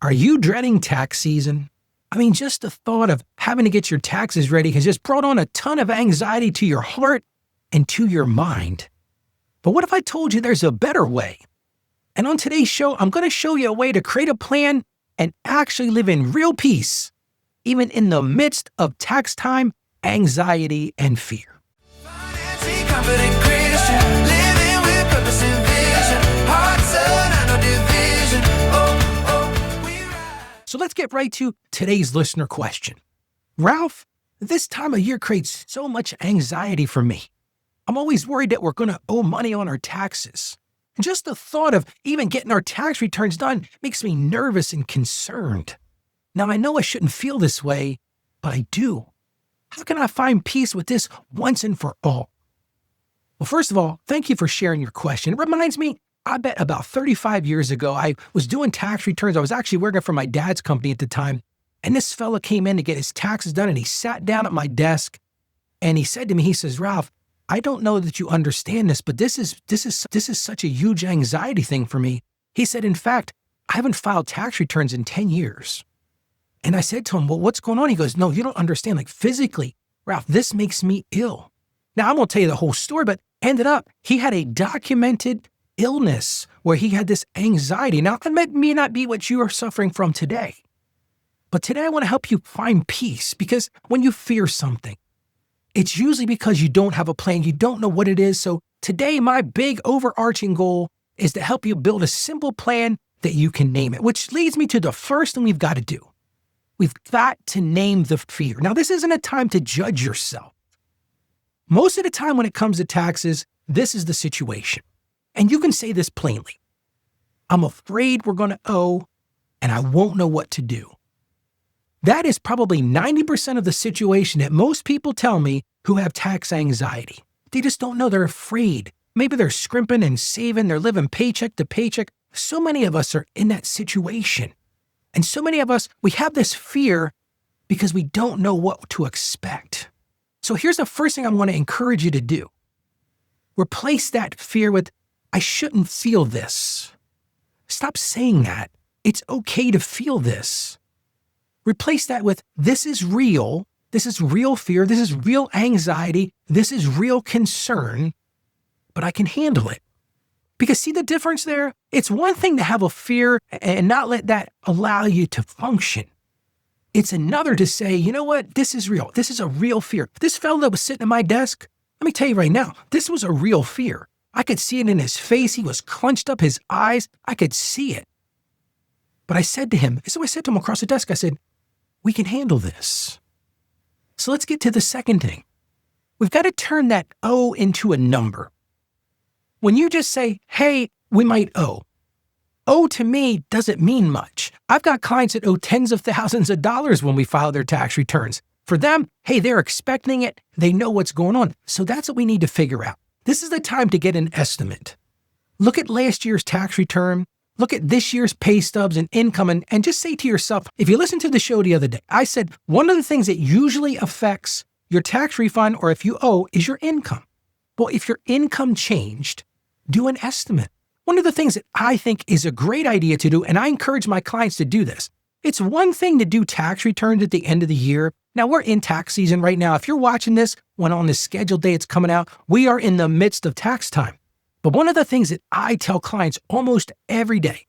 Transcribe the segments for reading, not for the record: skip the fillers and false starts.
Are you dreading tax season? I mean, just the thought of having to get your taxes ready has just brought on a ton of anxiety to your heart and to your mind. But what if I told you there's a better way? And on today's show, I'm going to show you a way to create a plan and actually live in real peace, even in the midst of tax time, anxiety, and fear. So let's get right to today's listener question. Ralph, this time of year creates so much anxiety for me. I'm always worried that we're going to owe money on our taxes. And just the thought of even getting our tax returns done makes me nervous and concerned. Now, I know I shouldn't feel this way, but I do. How can I find peace with this once and for all? Well, first of all, thank you for sharing your question. It reminds me, I bet about 35 years ago, I was doing tax returns. I was actually working for my dad's company at the time. And this fella came in to get his taxes done, and he sat down at my desk and he said to me, he says, Ralph, I don't know that you understand this, but this is such a huge anxiety thing for me. He said, in fact, I haven't filed tax returns in 10 years. And I said to him, well, what's going on? He goes, no, you don't understand. Like physically, Ralph, this makes me ill. Now, I won't tell you the whole story, but ended up, he had a documented illness where he had this anxiety. Now, that may not be what you are suffering from today. But today I want to help you find peace, because when you fear something, it's usually because you don't have a plan. You don't know what it is. So today, my big overarching goal is to help you build a simple plan that you can name it, which leads me to the first thing we've got to do. We've got to name the fear. Now, this isn't a time to judge yourself. Most of the time when it comes to taxes, this is the situation. And you can say this plainly. I'm afraid we're going to owe, and I won't know what to do. That is probably 90% of the situation that most people tell me who have tax anxiety. They just don't know. They're afraid. Maybe they're scrimping and saving. They're living paycheck to paycheck. So many of us are in that situation. And so many of us, we have this fear because we don't know what to expect. So here's the first thing I want to encourage you to do. Replace that fear with, I shouldn't feel this. Stop saying that. It's okay to feel this. Replace that with, this is real. This is real fear. This is real anxiety. This is real concern, but I can handle it. Because see the difference there? It's one thing to have a fear and not let that allow you to function. It's another to say, you know what? This is real. This is a real fear. This fellow that was sitting at my desk, let me tell you right now, this was a real fear. I could see it in his face. He was clenched up, his eyes. I could see it. But I said to him, across the desk, I said, we can handle this. So let's get to the second thing. We've got to turn that owe into a number. When you just say, hey, we might owe. Owe to me doesn't mean much. I've got clients that owe tens of thousands of dollars when we file their tax returns. For them, hey, they're expecting it. They know what's going on. So that's what we need to figure out. This is the time to get an estimate. Look at last year's tax return. Look at this year's pay stubs and income and just say to yourself, if you listened to the show the other day, I said one of the things that usually affects your tax refund or if you owe is your income. Well, if your income changed, do an estimate. One of the things that I think is a great idea to do, and I encourage my clients to do this, it's one thing to do tax returns at the end of the year. Now, we're in tax season right now. If you're watching this when on the scheduled day it's coming out, we are in the midst of tax time. But one of the things that I tell clients almost every day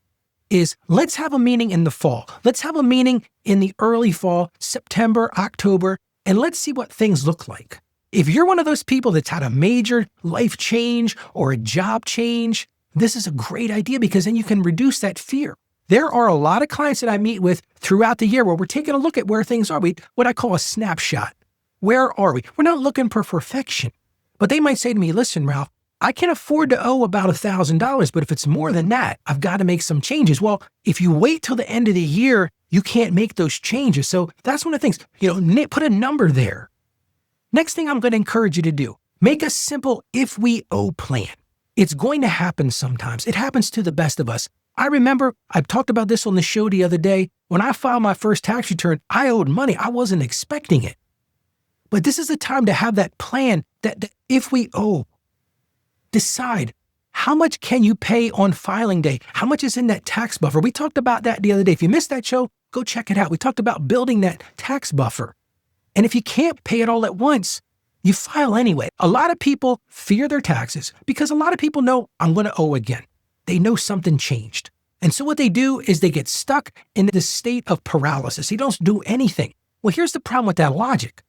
is let's have a meeting in the fall. Let's have a meeting in the early fall, September, October, and let's see what things look like. If you're one of those people that's had a major life change or a job change, this is a great idea because then you can reduce that fear. There are a lot of clients that I meet with throughout the year where we're taking a look at where things are. What I call a snapshot. Where are we? We're not looking for perfection. But they might say to me, listen, Ralph, I can afford to owe about $1,000, but if it's more than that, I've got to make some changes. Well, if you wait till the end of the year, you can't make those changes. So that's one of the things, put a number there. Next thing I'm going to encourage you to do, make a simple if we owe plan. It's going to happen sometimes. It happens to the best of us. I remember I talked about this on the show the other day. When I filed my first tax return, I owed money. I wasn't expecting it. But this is the time to have that plan that if we owe, decide how much can you pay on filing day? How much is in that tax buffer? We talked about that the other day. If you missed that show, go check it out. We talked about building that tax buffer. And if you can't pay it all at once, you file anyway. A lot of people fear their taxes because a lot of people know I'm going to owe again. They know something changed. And so what they do is they get stuck in this state of paralysis. They don't do anything. Well, here's the problem with that logic.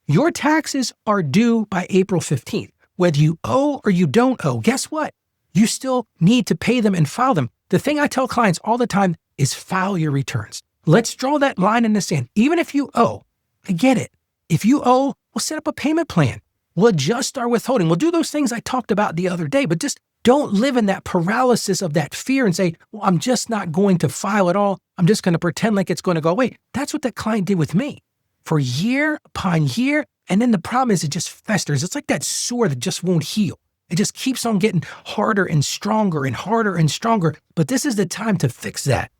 Your taxes are due by April 15th. Whether you owe or you don't owe, guess what? You still need to pay them and file them. The thing I tell clients all the time is file your returns. Let's draw that line in the sand. Even if you owe, I get it. If you owe, we'll set up a payment plan. We'll adjust our withholding. We'll do those things I talked about the other day, but just don't live in that paralysis of that fear and say, well, I'm just not going to file at all. I'm just going to pretend like it's going to go away. That's what that client did with me for year upon year. And then the problem is it just festers. It's like that sore that just won't heal. It just keeps on getting harder and stronger and harder and stronger. But this is the time to fix that.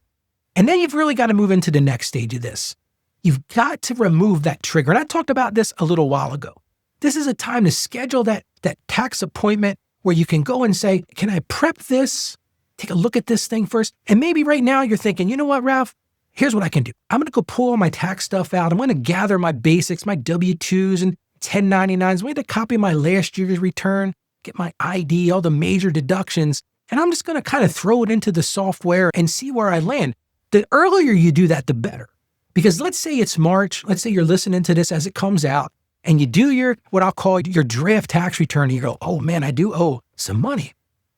And then you've really got to move into the next stage of this. You've got to remove that trigger. And I talked about this a little while ago. This is a time to schedule that tax appointment where you can go and say, can I prep this? Take a look at this thing first. And maybe right now you're thinking, you know what, Ralph? Here's what I can do. I'm going to go pull all my tax stuff out. I'm going to gather my basics, my W-2s and 1099s. I'm going to copy my last year's return, get my ID, all the major deductions, and I'm just going to kind of throw it into the software and see where I land. The earlier you do that, the better. Because let's say it's March. Let's say you're listening to this as it comes out, and you do your, what I'll call your draft tax return, and you go, oh man, I do owe some money.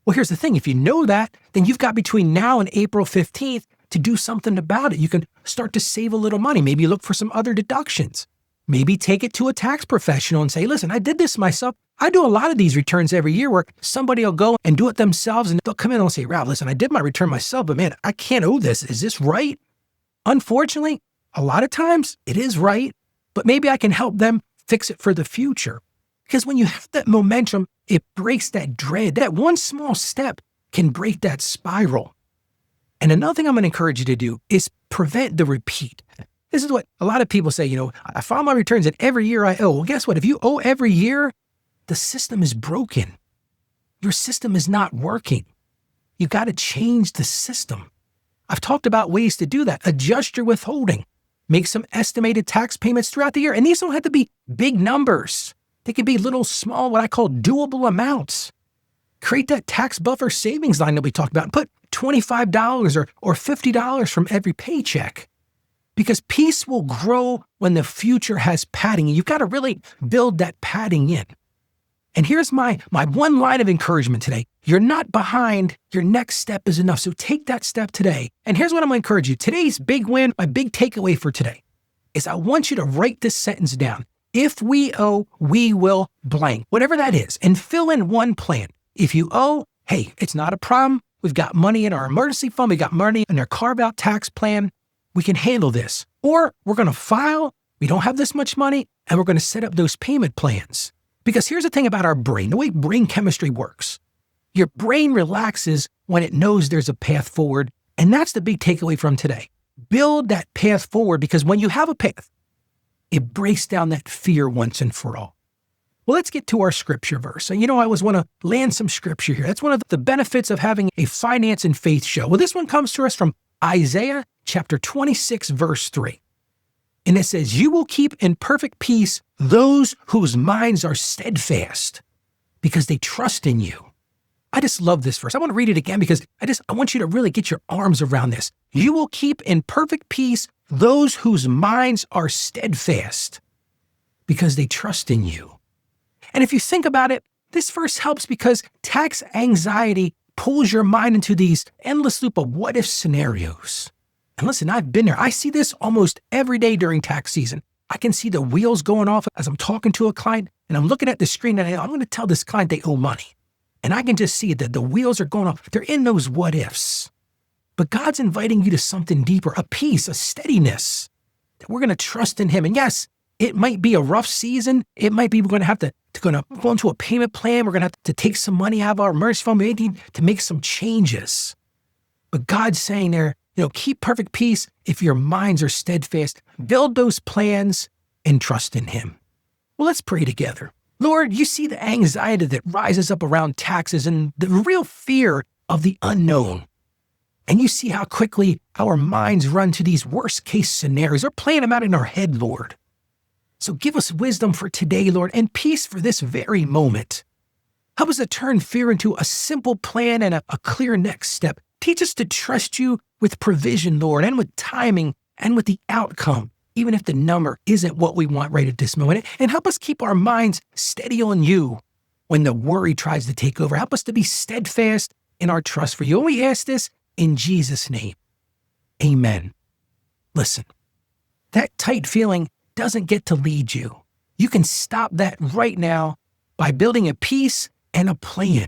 Well, here's the thing. If you know that, then you've got between now and April 15th to do something about it. You can start to save a little money. Maybe look for some other deductions. Maybe take it to a tax professional and say, listen, I did this myself. I do a lot of these returns every year where somebody will go and do it themselves and they'll come in and say, Ralph, listen, I did my return myself, but man, I can't owe this. Is this right? Unfortunately, a lot of times it is right, but maybe I can help them fix it for the future. Because when you have that momentum, it breaks that dread. That one small step can break that spiral. And another thing I'm going to encourage you to do is prevent the repeat. This is what a lot of people say, I file my returns and every year I owe. Well, guess what? If you owe every year, the system is broken. Your system is not working. You got to change the system. I've talked about ways to do that. Adjust your withholding. Make some estimated tax payments throughout the year. And these don't have to be big numbers. They can be little, small, what I call doable amounts. Create that tax buffer savings line that we talked about and put $25 or $50 from every paycheck. Because peace will grow when the future has padding. And you've got to really build that padding in. And here's my one line of encouragement today. You're not behind. Your next step is enough. So take that step today. And here's what I'm going to encourage you. Today's big win, my big takeaway for today, is I want you to write this sentence down. If we owe, we will blank. Whatever that is. And fill in one plan. If you owe, hey, it's not a problem. We've got money in our emergency fund. We got money in our carve-out tax plan. We can handle this. Or we're going to file. We don't have this much money. And we're going to set up those payment plans. Because here's the thing about our brain, the way brain chemistry works. Your brain relaxes when it knows there's a path forward. And that's the big takeaway from today. Build that path forward because when you have a path, it breaks down that fear once and for all. Well, let's get to our scripture verse. And I always want to land some scripture here. That's one of the benefits of having a finance and faith show. Well, this one comes to us from Isaiah chapter 26, verse 3. And it says, you will keep in perfect peace those whose minds are steadfast because they trust in you. I just love this verse. I want to read it again because I want you to really get your arms around this. You will keep in perfect peace those whose minds are steadfast because they trust in you. And if you think about it, this verse helps because tax anxiety pulls your mind into these endless loop of what if scenarios. And listen, I've been there. I see this almost every day during tax season. I can see the wheels going off as I'm talking to a client and I'm looking at the screen and I'm going to tell this client they owe money. And I can just see that the wheels are going off. They're in those what ifs. But God's inviting you to something deeper, a peace, a steadiness, that we're going to trust in Him. And yes, it might be a rough season. It might be we're going to have to go into a payment plan. We're going to have to take some money out of our emergency fund. We need to make some changes. But God's saying there, keep perfect peace if your minds are steadfast. Build those plans and trust in Him. Well, let's pray together. Lord, you see the anxiety that rises up around taxes and the real fear of the unknown. And you see how quickly our minds run to these worst-case scenarios or playing them out in our head, Lord. So give us wisdom for today, Lord, and peace for this very moment. Help us to turn fear into a simple plan and a clear next step. Teach us to trust you with provision, Lord, and with timing and with the outcome, even if the number isn't what we want right at this moment. And help us keep our minds steady on you when the worry tries to take over. Help us to be steadfast in our trust for you. And we ask this in Jesus' name. Amen. Listen, that tight feeling doesn't get to lead you. You can stop that right now by building a peace and a plan.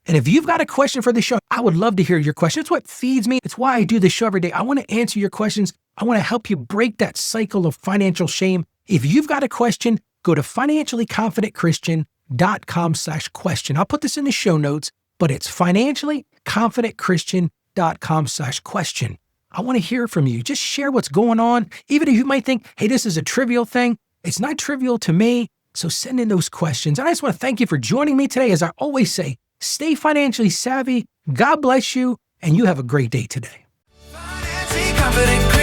And if you've got a question for the show, I would love to hear your question. It's what feeds me. It's why I do this show every day. I want to answer your questions. I want to help you break that cycle of financial shame. If you've got a question, go to financiallyconfidentchristian.com/question. I'll put this in the show notes, but it's financiallyconfidentchristian.com/question. I want to hear from you. Just share what's going on. Even if you might think, hey, this is a trivial thing, it's not trivial to me. So send in those questions. And I just want to thank you for joining me today. As I always say, stay financially savvy. God bless you, and you have a great day today. Financially confident.